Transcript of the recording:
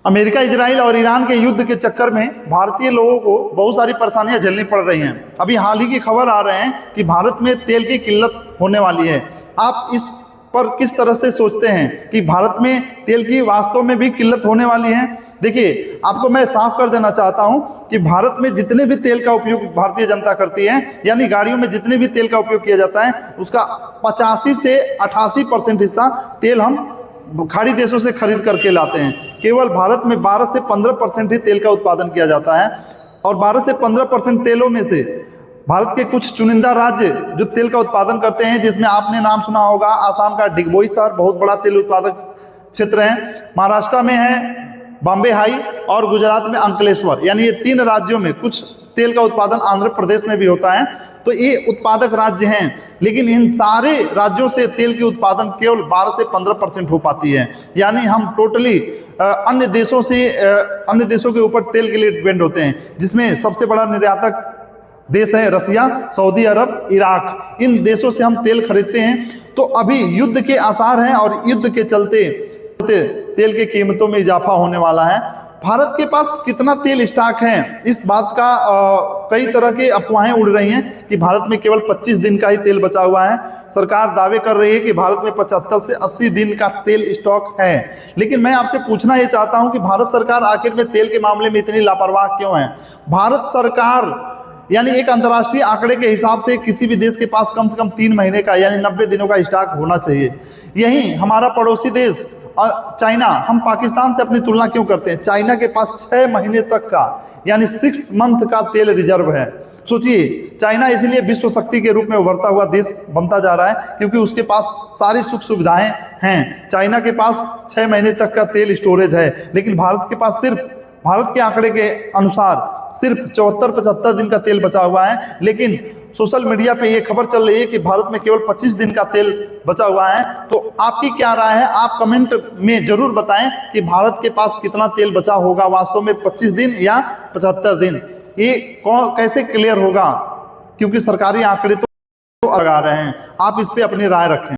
America, Israel और Iran के युद्ध के चक्कर में भारतीय लोगों को बहुत सारी परेशानियां झेलनी पड़ रही हैं। अभी हाल ही की खबर आ रहे हैं कि भारत में तेल की किल्लत होने वाली है। आप इस पर किस तरह से सोचते हैं कि भारत में तेल की वास्तव में भी किल्लत होने वाली है? देखिए, आपको मैं साफ कर देना चाहता हूं कि भारत में जितने भी तेल का उपयोग भारतीय जनता करती है, यानी गाड़ियों में जितने भी तेल का उपयोग किया जाता है, उसका 85 से 88% हिस्सा तेल हम खाड़ी देशों से खरीद करके लाते हैं। केवल भारत में 12 से 15% ही तेल का उत्पादन किया जाता है, और 12 से 15% तेलों में से भारत के कुछ चुनिंदा राज्य जो तेल का उत्पादन करते हैं, जिसमें आपने नाम सुना होगा आसाम का डिगबोई शहर बहुत बड़ा तेल उत्पादक क्षेत्र है, महाराष्ट्र में है बॉम्बे हाई, और गुजरात में अंकलेश्वर, यानी ये 3 राज्यों में। कुछ तेल का उत्पादन आंध्र प्रदेश में भी होता है। तो ये उत्पादक राज्य हैं, लेकिन इन सारे राज्यों से तेल की उत्पादन केवल 12 से 15% हो पाती है। यानी हम टोटली अन्य देशों के ऊपर तेल के लिए डिपेंड होते हैं, जिसमें सबसे बड़ा निर्यातक देश है रसिया, सऊदी अरब, इराक। इन देशों से हम तेल खरीदते हैं। तो अभी युद्ध के आसार हैं, और युद्ध के चलते तेल की कीमतों में इजाफा होने वाला है। भारत के पास कितना तेल स्टॉक है, इस बात का कई तरह के अफवाहें उड़ रही हैं कि भारत में केवल 25 दिन का ही तेल बचा हुआ है। सरकार दावे कर रही है कि भारत में 75 से 80 दिन का तेल स्टॉक है। लेकिन मैं आपसे पूछना ये चाहता हूं कि भारत सरकार आखिर में तेल के मामले में इतनी लापरवाह क्यों है? भारत सरकार, यानी एक अंतर्राष्ट्रीय आंकड़े के हिसाब से किसी भी देश के पास कम से कम 3 महीने का, यानी 90 दिनों का स्टॉक होना चाहिए। यही हमारा पड़ोसी देश चाइना, हम पाकिस्तान से अपनी तुलना क्यों करते हैं? चाइना के पास 6 महीने तक का, यानी 6 मंथ का तेल रिजर्व है। सोचिए, चाइना इसलिए विश्व शक्ति के रूप में उभरता हुआ देश बनता जा रहा है क्योंकि उसके पास सारी सुख सुविधाएं हैं। चाइना के पास 6 महीने तक का तेल स्टोरेज है, लेकिन भारत के पास सिर्फ, भारत के आंकड़े के अनुसार सिर्फ 74-75 दिन का तेल बचा हुआ है। लेकिन सोशल मीडिया पे ये खबर चल रही है कि भारत में केवल 25 दिन का तेल बचा हुआ है। तो आपकी क्या राय है? आप कमेंट में जरूर बताएं कि भारत के पास कितना तेल बचा होगा, वास्तव में 25 दिन या 75 दिन। ये कैसे क्लियर होगा? क्योंकि सरकारी आंकड़े तो लगा रहे हैं। आप इस पे अपनी राय रखें।